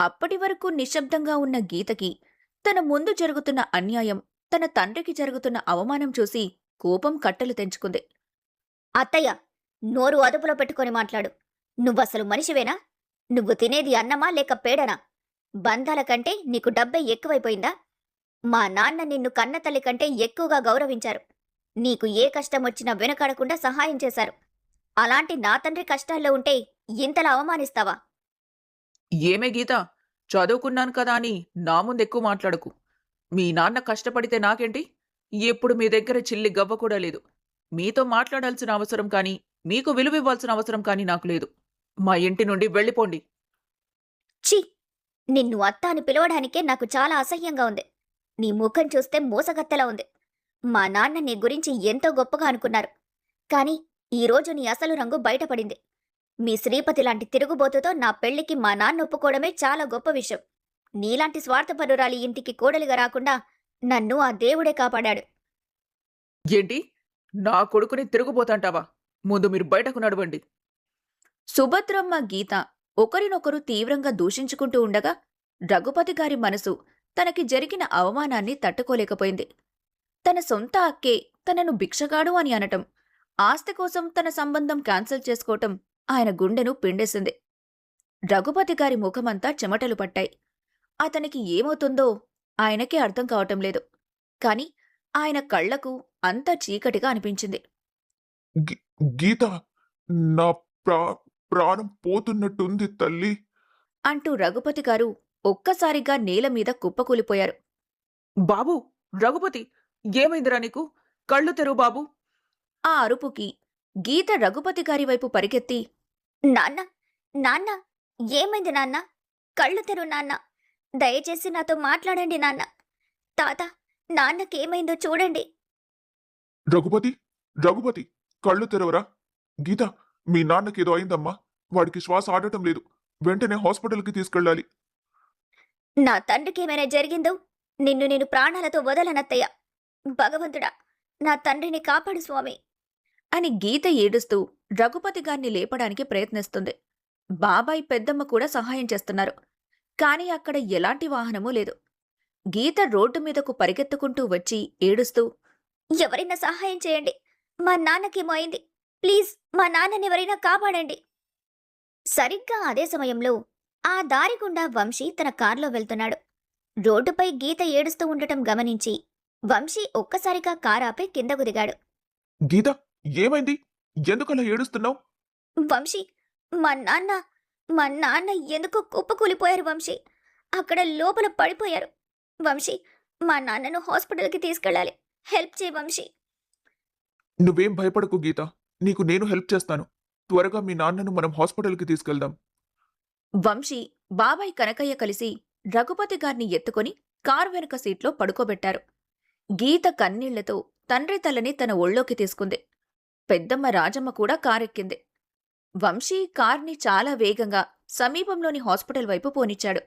అప్పటి వరకు నిశ్శబ్దంగా ఉన్న గీతకి తన ముందు జరుగుతున్న అన్యాయం, తన తండ్రికి జరుగుతున్న అవమానం చూసి కోపం కట్టలు తెంచుకుంది. అత్తయ్య, నోరు అదుపులో పెట్టుకొని మాట్లాడు. నువ్వసలు మనిషివేనా? నువ్వు తినేది అన్నమా లేక పేడనా? బంధాల కంటే నీకు డబ్బే ఎక్కువైపోయిందా? మా నాన్న నిన్ను కన్నతల్లి కంటే ఎక్కువగా గౌరవించారు. నీకు ఏ కష్టమొచ్చినా వెనకాడకుండా సహాయం చేశారు. అలాంటి నా తండ్రి కష్టాల్లో ఉంటే ఇంతలా అవమానిస్తావా? ఏమే గీత, చదువుకున్నాను కదా అని నా ముందెక్కువ మాట్లాడకు. మీ నాన్న కష్టపడితే నాకేంటి? ఎప్పుడు మీ దగ్గర చిల్లి గవ్వ కూడా లేదు. మీతో మాట్లాడాల్సిన అవసరం కానీ, మీకు విలువివ్వాల్సిన అవసరం కానీ నాకు లేదు. మా ఇంటి నుండి వెళ్ళిపోండి. ఛీ! నిన్ను అత్త అని పిలవడానికే నాకు చాలా అసహ్యంగా ఉంది. నీ ముఖం చూస్తే మోసగత్తెలా ఉంది. మా నాన్న నీ గురించి ఎంతో గొప్పగా అనుకున్నారు. కాని ఈరోజు నీ అసలు రంగు బయటపడింది. మీ శ్రీపతి లాంటి తిరుగుబోతుతో నా పెళ్లికి మా నాన్న ఒప్పుకోవడమే చాలా గొప్ప విషయం. నీలాంటి స్వార్థపరురాలి ఇంటికి కోడలిగా రాకుండా నన్ను ఆ దేవుడే కాపాడాడు. ఏంటి? నా కొడుకుని తిరుగుబోతంటావా? ముందు మీరు బయటకు నడవండి. సుభద్రమ్మ, గీత ఒకరినొకరు తీవ్రంగా దూషించుకుంటూ ఉండగా రఘుపతి గారి మనసు తనకి జరిగిన అవమానాన్ని తట్టుకోలేకపోయింది. తన సొంత అక్కే తనను భిక్షగాడు అని అనటం, ఆస్తి కోసం తన సంబంధం క్యాన్సిల్ చేసుకోవటం ఆయన గుండెను పిండేసింది. రఘుపతి గారి ముఖమంతా చెమటలు పట్టాయి. అతనికి ఏమవుతుందో ఆయనకే అర్థం కావటం లేదు. కాని ఆయన కళ్లకు అంత చీకటిగా అనిపించింది. గి- గీత, నా ప్రా ప్రాణం పోతున్నట్టుంది తల్లి. అంటూ రఘుపతి గారు ఒక్కసారిగా నేలమీద కుప్పకూలిపోయారు. బాబూ, రఘుపతి, ఏమైందిరా నీకు? కళ్ళు తెరువు బాబూ. ఆ అరుపుకి గీత రఘుపతి గారి వైపు పరిగెత్తి, నాన్న, నాన్న, ఏమైంది నాన్న? కళ్ళు తెరు నాన్న. దయచేసి నాతో మాట్లాడండి నాన్న. తాత, నాన్నకేమైందో చూడండి. రఘుపతి, రఘుపతి, కళ్ళు తెరవరా. గీత, మీ నాన్నకేదో అయిందమ్మా. వాడికి శ్వాస ఆడటం లేదు. వెంటనే హాస్పిటల్కి తీసుకెళ్ళాలి. నా తండ్రికేమైనా జరిగిందో నిన్ను నేను ప్రాణాలతో వదలనత్తయ్య. భగవంతుడా, నా తండ్రిని కాపాడు స్వామి. అని గీత ఏడుస్తూ రఘుపతి గారిని లేపడానికి ప్రయత్నిస్తుంది. బాబాయ్, పెద్దమ్మ కూడా సహాయం చేస్తున్నారు. కాని అక్కడ ఎలాంటి వాహనమూ లేదు. గీత రోడ్డు మీదకు పరిగెత్తుకుంటూ వచ్చి ఏడుస్తూ, ఎవరైనా సహాయం చేయండి. మా నాన్నకేమో అయింది. ప్లీజ్, మా నాన్నని ఎవరైనా కాపాడండి. సరిగ్గా అదే సమయంలో ఆ దారి గుండా వంశీ తన కారులో వెళ్తున్నాడు. రోడ్డుపై గీత ఏడుస్తూ ఉండటం గమనించి వంశీ ఒక్కసారిగా కారాపై కిందకు దిగాడు. గీత, ఏమైంది? ఎందుకలా ఏడుస్తున్నావు? వంశీ, మా నాన్న ఎందుకో కుప్పకూలిపోయారు వంశీ. అక్కడ లోపల పడిపోయారు. వంశీ, మా నాన్నను హాస్పిటల్కి తీసుకెళ్ళాలి. హెల్ప్ చేయి వంశీ. నువ్వేం భయపడకు గీత, నీకు నేను హెల్ప్ చేస్తాను. త్వరగా మీ నాన్నను మనం హాస్పిటల్కి తీసుకెళ్దాం. వంశీ, బాబాయ్, కనకయ్య కలిసి రఘుపతి గారిని ఎత్తుకొని కారు వెనుక సీట్లో పడుకోబెట్టారు. గీత కన్నీళ్లతో తండ్రి తలని తన ఒళ్ళోకి తీసుకుంది. పెద్దమ్మ రాజమ్మ కూడా కారెక్కింది. వంశీ కార్ని చాలా వేగంగా సమీపంలోని హాస్పిటల్ వైపు పోనిచ్చాడు.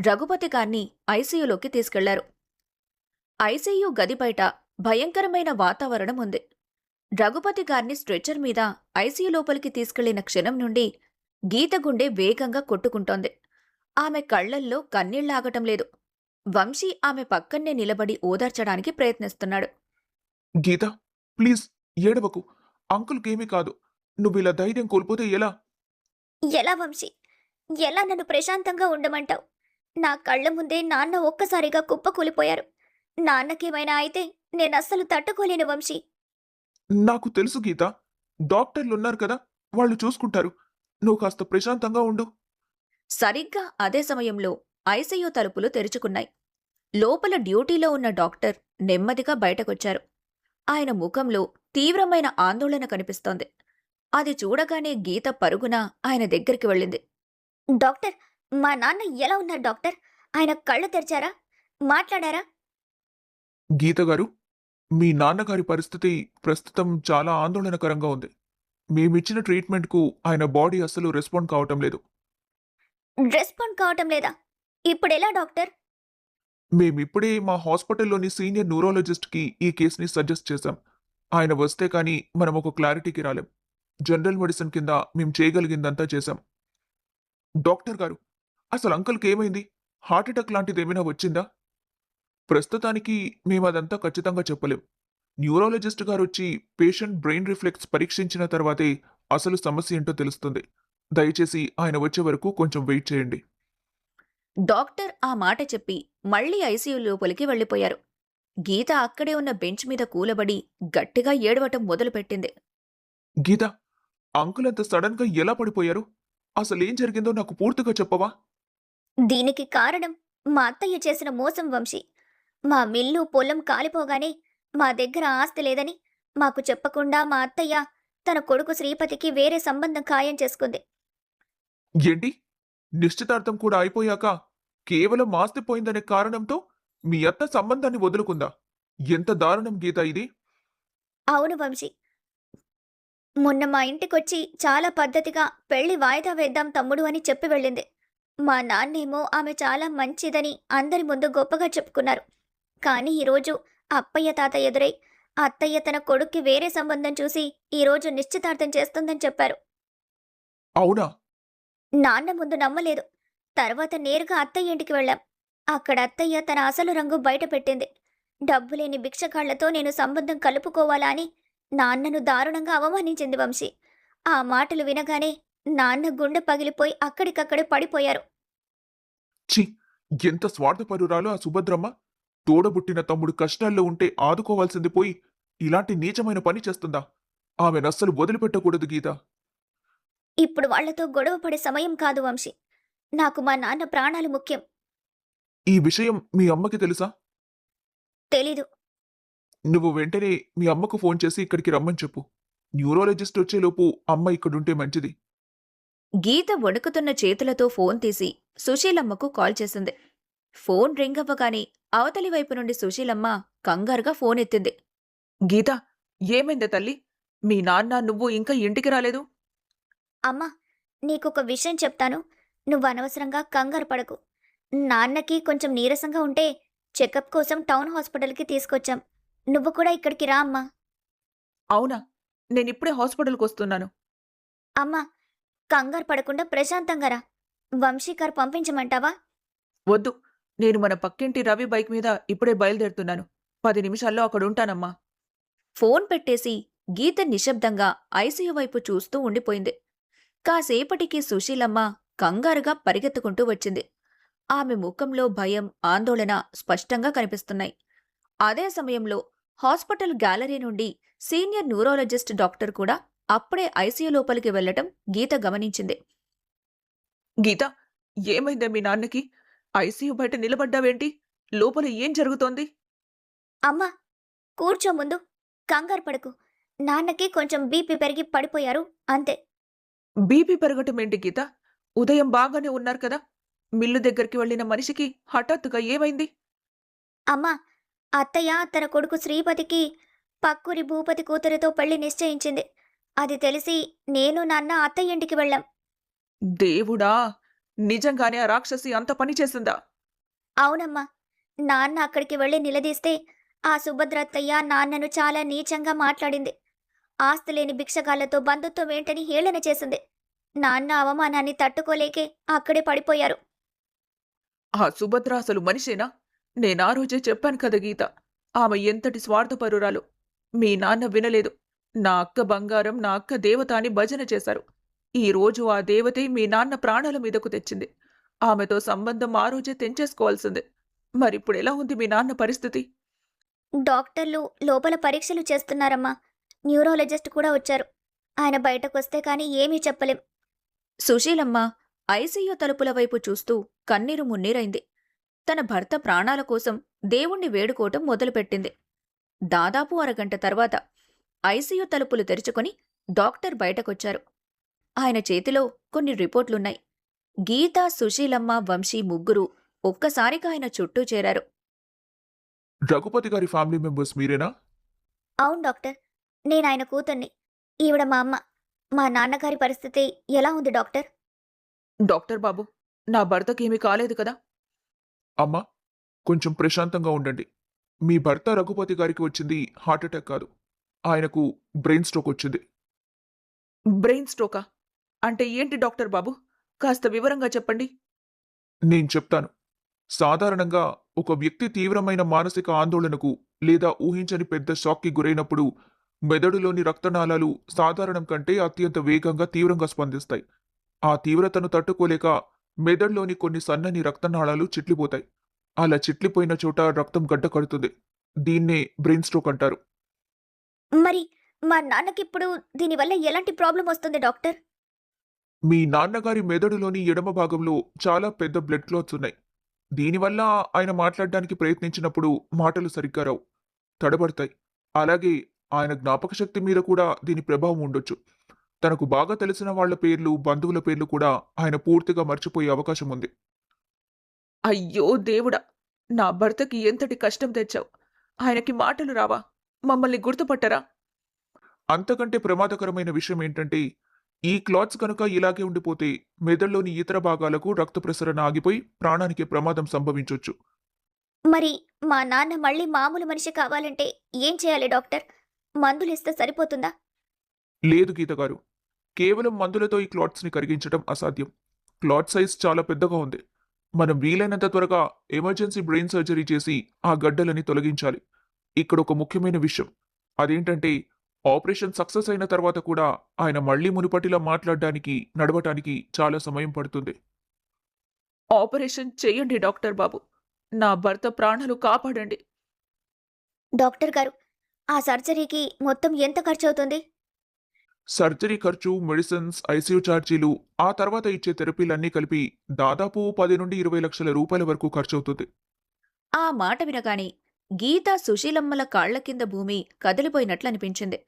రఘుపతి గారిని ఐసీయూలోకి తీసుకెళ్లారు. ఐసీయూ గది బయట భయంకరమైన వాతావరణం ఉంది. రఘుపతి గారిని స్ట్రెచర్ మీద ఐసీయూ లోపలికి తీసుకెళ్లిన క్షణం నుండి గీత గుండె వేగంగా కొట్టుకుంటోంది. ఆమె కళ్లల్లో కన్నీళ్లాగటం లేదు. వంశీ ఆమె పక్కన్నే నిలబడి ఓదార్చడానికి ప్రయత్నిస్తున్నాడు. గీత, ప్లీజ్ ఏడవకు. అంకుల్కేమీ కాదు. నువ్విలా ధైర్యం కోల్పోతే ఎలా? ఎలా వంశీ? ఎలా నన్ను ప్రశాంతంగా ఉండమంటావు? నా కళ్ళ ముందే నాన్న ఒక్కసారిగా కుప్పకూలిపోయారు. నాన్నకేమైనా అయితే నేనస్సలు తట్టుకోలేను వంశీ. నాకు తెలుసు గీత. డాక్టర్లున్నారు కదా, వాళ్ళు చూసుకుంటారు. నువ్వు కాస్త ప్రశాంతంగా ఉండు. సరిగ్గా అదే సమయంలో ఐసీయూ తలుపులు తెరుచుకున్నాయి. లోపల డ్యూటీలో ఉన్న డాక్టర్ నెమ్మదిగా బయటకొచ్చారు. ఆయన ముఖంలో తీవ్రమైన ఆందోళన కనిపిస్తోంది. అది చూడగానే గీత పరుగున ఆయన దగ్గరికి వెళ్ళింది. డాక్టర్, మా నాన్న ఎలా ఉన్నారు డాక్టర్? ఆయన కళ్ళు తెరిచారా? మాట్లాడారా? గీత గారు, మీ నాన్నగారి పరిస్థితి ప్రస్తుతం చాలా ఆందోళనకరంగా ఉంది. మేమిచ్చిన ట్రీట్మెంట్కు ఆయన బాడీ అస్సలు రెస్పాండ్ కావటం లేదు. రెస్పాండ్ కావటం లేదా? ఇప్పుడెలా డాక్టర్? మేమిప్పుడే మా హాస్పిటల్లోని సీనియర్ న్యూరాలజిస్ట్కి ఈ కేసుని సజెస్ట్ చేశాం. ఆయన వస్తే కానీ మనం ఒక క్లారిటీకి రాలేం. జనరల్ మెడిసిన్ కింద మేం చేయగలిగిందంతా చేశాం. డాక్టర్ గారు, అసలు అంకుల్కి ఏమైంది? హార్ట్అటాక్ లాంటిది ఏమైనా వచ్చిందా? ప్రస్తుతానికి మేమదంతా ఖచ్చితంగా చెప్పలేం. న్యూరాలజిస్ట్ గారొచ్చి పేషెంట్ బ్రెయిన్ రిఫ్లెక్స్ పరీక్షించిన తర్వాతే అసలు సమస్య ఏంటో తెలుస్తుంది. దయచేసి ఆయన వచ్చే వరకు కొంచెం వెయిట్ చేయండి. డాక్టర్ ఆ మాట చెప్పి మళ్ళీ ఐసీయూ లోపలికి వెళ్ళిపోయారు. గీత అక్కడే ఉన్న బెంచ్ మీద కూలబడి గట్టిగా ఏడవటం మొదలుపెట్టింది. గీత, అంకుల్ అంత సడన్ గా ఎలా పడిపోయారు? అసలేం జరిగిందో నాకు పూర్తిగా చెప్పవా? దీనికి కారణం మా అత్తయ్య చేసిన మోసం వంశీ. మా మిల్లు పొలం కాలిపోగానే మా దగ్గర ఆస్తి లేదని మాకు చెప్పకుండా మా అత్తయ్య తన కొడుకు శ్రీపతికి వేరే సంబంధం ఖాయం చేసుకుంది. ఏంటి? నిశ్చితార్థం కూడా అయిపోయాక కేవలం ఆస్తి పోయిందనే కారణంతో మీ అత్త సంబంధాన్ని వదులుకుందా? ఎంత దారుణం గీత ఇది! అవును వంశీ. మొన్న మా ఇంటికొచ్చి చాలా పద్ధతిగా పెళ్లి వాయిదా వేద్దాం తమ్ముడు అని చెప్పి వెళ్ళింది. మా నాన్నేమో ఆమె చాలా మంచిదని అందరి ముందు గొప్పగా చెప్పుకున్నారు. కానీ ఈరోజు అప్పయ్య తాత ఎదురై అత్తయ్య తన కొడుక్కి వేరే సంబంధం చూసి ఈరోజు నిశ్చితార్థం చేస్తుందని చెప్పారు. అవునా? నాన్న ముందు నమ్మలేదు. తర్వాత నేరుగా అత్తయ్య ఇంటికి వెళ్ళాం. అక్కడ అత్తయ్య తన అసలు రంగు బయట పెట్టింది. డబ్బులేని భిక్షగాళ్లతో నేను సంబంధం కలుపుకోవాలా అని నాన్నను దారుణంగా అవమానించింది వంశీ. ఆ మాటలు వినగానే నాన్న గుండె పగిలిపోయి అక్కడికక్కడే పడిపోయారు. ఛీ! ఎంత స్వార్థపరురాలో ఆ సుభద్రమ్మ! తోడబుట్టిన తమ్ముడు కష్టాల్లో ఉంటే ఆదుకోవాల్సింది పోయి ఇలాంటి నీచమైన పని చేస్తుందా? ఆమెనస్సలు వదిలిపెట్టకూడదు గీత. ఇప్పుడు వాళ్లతో గొడవ పడే సమయం కాదు వంశీ. నాకు మా నాన్న ప్రాణాలు ముఖ్యం. ఈ విషయం మీ అమ్మకి తెలుసా? తెలీదు. నువ్వు వెంటనే మీ అమ్మకు ఫోన్ చేసి ఇక్కడికి రమ్మని చెప్పు. న్యూరాలజిస్ట్ వచ్చేలోపు అమ్మ ఇక్కడుంటే మంచిది. గీత వణుకుతున్న చేతులతో ఫోన్ తీసి సుశీలమ్మకు కాల్ చేసింది. ఫోన్ రింగ్ అవ్వగానే అవతలి వైపు నుండి సుశీలమ్మ కంగారుగా ఫోన్ ఎత్తింది. గీత, ఏమైందే తల్లి? మీ నాన్న నువ్వు ఇంకా ఇంటికి రాలేదు? అమ్మా, నీకొక విషయం చెప్తాను. నువ్వు అనవసరంగా కంగారు పడకు. నాన్నకి కొంచెం నీరసంగా ఉంటే చెకప్ కోసం టౌన్ హాస్పిటల్కి తీసుకొచ్చాం. నువ్వు కూడా ఇక్కడికి రా అమ్మా. అవునా? నేనిప్పుడే హాస్పిటల్కి వస్తున్నాను. అమ్మా, కంగారు పడకుండా ప్రశాంతంగా రా. వంశీకారు పంపించమంటావా? వద్దు, నేను మన పక్కింటి రవి బైక్ మీద ఇప్పుడే బయలుదేరుతున్నాను. 10 నిమిషాల్లో అక్కడుంటానమ్మా. ఫోన్ పెట్టేసి గీత నిశ్శబ్దంగా ఐసీయూ వైపు చూస్తూ ఉండిపోయింది. కాసేపటికి సుశీలమ్మ కంగారుగా పరిగెత్తుకుంటూ వచ్చింది. ఆమె ముఖంలో భయం, ఆందోళన స్పష్టంగా కనిపిస్తున్నాయి. అదే సమయంలో హాస్పిటల్ గ్యాలరీ నుండి సీనియర్ న్యూరాలజిస్ట్ డాక్టర్ కూడా అప్పుడే ఐసీయూ లోపలికి వెళ్లటం గీత గమనించింది. గీత, ఏమైందే మీ నాన్నకి? ఐసీయూ బయట నిలబడ్డావేంటి? లోపల ఏం జరుగుతోంది? అమ్మా, కూర్చో ముందు. కంగారు పడకు. నాన్నకి కొంచెం బీపీ పెరిగి పడిపోయారు అంతే. బీపీ పెరగటం ఏంటి గీత? ఉదయం బాగానే ఉన్నారు కదా? మిల్లు దగ్గరికి వెళ్ళిన మనిషికి హఠాత్తుగా ఏమైంది? అమ్మా, అత్తయ్య తన కొడుకు శ్రీపతికి పక్కూరి భూపతి కూతురితో పెళ్లి నిశ్చయించింది. అది తెలిసి నేను నాన్న అత్తయ్య ఇంటికి వెళ్ళాం. దేవుడా! నిజంగానే ఆ రాక్షసి అంత పని చేసిందా? అవునమ్మా. నాన్న అక్కడికి వెళ్ళి నిలదీస్తే ఆ సుభద్రత్తయ్య నాన్నను చాలా నీచంగా మాట్లాడింది. ఆస్తులేని భిక్షగాళ్లతో బంధుత్వం ఏంటని హేళన చేసింది. నాన్న అవమానాన్ని తట్టుకోలేకే అక్కడే పడిపోయారు. ఆ సుభద్ర అసలు మనిషేనా? నేనా రోజే చెప్పాను కదా గీత, ఆమె ఎంతటి స్వార్థపరురాలు. మీ నాన్న వినలేదు. నా అక్క బంగారం, నా అక్క దేవత అని భజన చేశారు. ఈ రోజు ఆ దేవతే మీ నాన్న ప్రాణాల మీదకు తెచ్చింది. ఆమెతో సంబంధం ఆ రోజే తెంచేసుకోవాల్సిందే. మరిప్పుడెలా ఉంది మీ నాన్న పరిస్థితి? డాక్టర్లు లోపల పరీక్షలు చేస్తున్నారమ్మా. న్యూరాలజిస్ట్ కూడా వచ్చారు. ఆయన బయటకొస్తే కానీ ఏమీ చెప్పలేం. సుశీలమ్మ ఐసీయూ తలుపుల వైపు చూస్తూ కన్నీరు మున్నీరైంది. తన భర్త ప్రాణాల కోసం దేవుణ్ణి వేడుకోవటం మొదలుపెట్టింది. దాదాపు అరగంట తర్వాత ఐసీయూ తలుపులు తెరుచుకొని డాక్టర్ బయటకొచ్చారు. ఆయన చేతిలో కొన్ని రిపోర్ట్లున్నాయి. గీత, సుశీలమ్మ, వంశీ ముగ్గురు ఒక్కసారిగా ఆయన చుట్టూ చేరారు. రఘుపతి గారి ఫ్యామిలీ మెంబర్స్ మీరేనా? అవును డాక్టర్, నేను ఆయన కూతుర్ని. ఈవిడ మా అమ్మ. మా నాన్నగారి పరిస్థితి ఎలా ఉంది డాక్టర్? డాక్టర్ బాబు, నా భర్తకేమీ కాలేదు కదా? అమ్మా, కొంచెం ప్రశాంతంగా ఉండండి. మీ భర్త రఘుపతి గారికి వచ్చింది హార్ట్అటాక్ కాదు. ఆయనకు బ్రెయిన్ స్ట్రోక్ వచ్చింది. బ్రెయిన్ స్ట్రోకా? అంటే ఏంటి డాక్టర్ బాబు? కాస్త వివరంగా చెప్పండి. నేను చెప్తాను. సాధారణంగా ఒక వ్యక్తి తీవ్రమైన మానసిక ఆందోళనకు లేదా ఊహించని పెద్ద షాక్కి గురైనప్పుడు మెదడులోని రక్తనాళాలు సాధారణం కంటే అత్యంత వేగంగా తీవ్రంగా స్పందిస్తాయి. ఆ తీవ్రతను తట్టుకోలేక మెదడులోని కొన్ని సన్నని రక్తనాళాలు చిట్లిపోతాయి. అలా చిట్లిపోయిన చోట రక్తం గడ్డ కడుతుంది. దీన్నే బ్రెయిన్ స్ట్రోక్ అంటారు. మరి మా నాన్నకిప్పుడు దీనివల్ల ఎలాంటి ప్రాబ్లం వస్తుంది డాక్టర్? మీ నాన్నగారి మెదడులోని ఎడమ భాగంలో చాలా పెద్ద బ్లడ్ క్లాట్స్ ఉన్నాయి. దీనివల్ల ఆయన మాట్లాడడానికి ప్రయత్నించినప్పుడు మాటలు సరిగ్గా రావు, తడబడతాయి. అలాగే ఆయన జ్ఞాపక శక్తి మీద కూడా దీని ప్రభావం ఉండొచ్చు. తనకు బాగా తెలిసిన వాళ్ళ పేర్లు, బంధువుల పేర్లు కూడా ఆయన పూర్తిగా మర్చిపోయే అవకాశం ఉంది. అయ్యో దేవుడా! నా భర్తకి ఎంతటి కష్టం తెచ్చావు. ఆయనకి మాటలు రావా? మమ్మల్ని గుర్తుపట్టరా? అంతకంటే ప్రమాదకరమైన విషయం ఏంటంటే, ఈ క్లాట్స్ కనుక ఇలాగే ఉండిపోతే మెదడులోని ఇతర భాగాలకు రక్త ప్రసరణ ఆగిపోయి ప్రాణానికి ప్రమాదం సంభవించొచ్చు. మరి మా నాన్న మళ్ళీ మామూలు మనిషి కావాలంటే ఏం చేయాలి డాక్టర్? మందులిస్తే సరిపోతుందా? లేదు గీత గారు, కేవలం మందులతో ఈ క్లాట్స్ని కరిగించడం అసాధ్యం. క్లాట్ సైజ్ చాలా పెద్దగా ఉంది. మనం వీలైనంత త్వరగా ఎమర్జెన్సీ బ్రెయిన్ సర్జరీ చేసి ఆ గడ్డలని తొలగించాలి. ఇక్కడ ఒక ముఖ్యమైన విషయం. అదేంటంటే, ఆపరేషన్ సక్సెస్ అయిన తర్వాత కూడా ఆయన మళ్ళీ మునుపటిలా మాట్లాడడానికి, నడవటానికి చాలా సమయం పడుతుంది. ఆపరేషన్ చెయ్యండి డాక్టర్ బాబు. నా భర్త ప్రాణాలు కాపాడండి. డాక్టర్ గారు, ఆ సర్జరీకి మొత్తం ఎంత ఖర్చవుతుంది? సర్జరీ ఖర్చు, మెడిసిన్స్, ఐసీయూ ఛార్జీలు, ఆ తర్వాత ఇచ్చే థెరపీలన్నీ కలిపి దాదాపు 10 నుండి 20 లక్షల రూపాయల వరకు ఖర్చవుతుంది. ఆ మాట వినగానే గీత సుశీలమ్మల కాళ్ల కింద భూమి కదిలిపోయినట్లనిపించింది.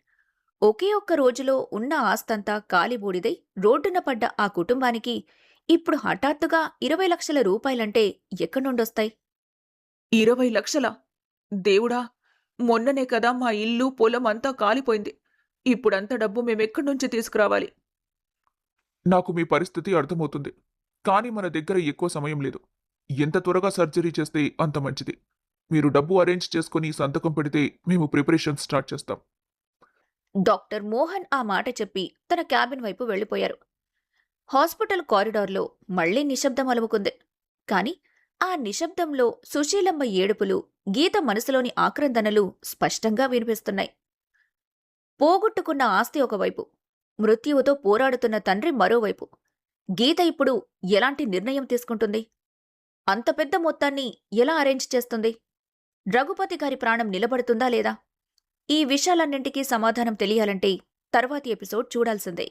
ఒకే ఒక్క రోజులో ఉన్న ఆస్తంతా కాలిబూడిదై రోడ్డున పడ్డ ఆ కుటుంబానికి ఇప్పుడు హఠాత్తుగా 20 లక్షల రూపాయలంటే ఎక్కడ్నుండొస్తాయి? 20 లక్షలా? దేవుడా! మొన్ననే కదా మా ఇల్లు, పొలం అంతా కాలిపోయింది. ఇప్పుడంత డబ్బు మేమెక్కడి నుంచి తీసుకురావాలి? నాకు మీ పరిస్థితి అర్థమవుతుంది. కానీ మన దగ్గర ఎక్కువ సమయం లేదు. ఎంత త్వరగా సర్జరీ చేస్తే అంత మంచిది. మీరు డబ్బు అరేంజ్ చేసుకుని సంతకం పెడితే మేము ప్రిపరేషన్ స్టార్ట్ చేస్తాం. డాక్టర్ మోహన్ ఆ మాట చెప్పి తన క్యాబిన్ వైపు వెళ్ళిపోయారు. హాస్పిటల్ కారిడార్లో మళ్లీ నిశ్శబ్దం అలుముకుంది. కాని ఆ నిశ్శబ్దంలో సుశీలమ్మ ఏడుపులు, గీత మనసులోని ఆక్రందనలు స్పష్టంగా వినిపిస్తున్నాయి. పోగొట్టుకున్న ఆస్తి ఒకవైపు, మృత్యువుతో పోరాడుతున్న తండ్రి మరోవైపు. గీత ఇప్పుడు ఎలాంటి నిర్ణయం తీసుకుంటుంది? అంత పెద్ద మొత్తాన్ని ఎలా అరేంజ్ చేస్తుంది? రఘుపతి గారి ప్రాణం నిలబడుతుందా లేదా? ఈ విషయాలన్నింటికీ సమాధానం తెలియాలంటే తర్వాతి ఎపిసోడ్ చూడాల్సిందే.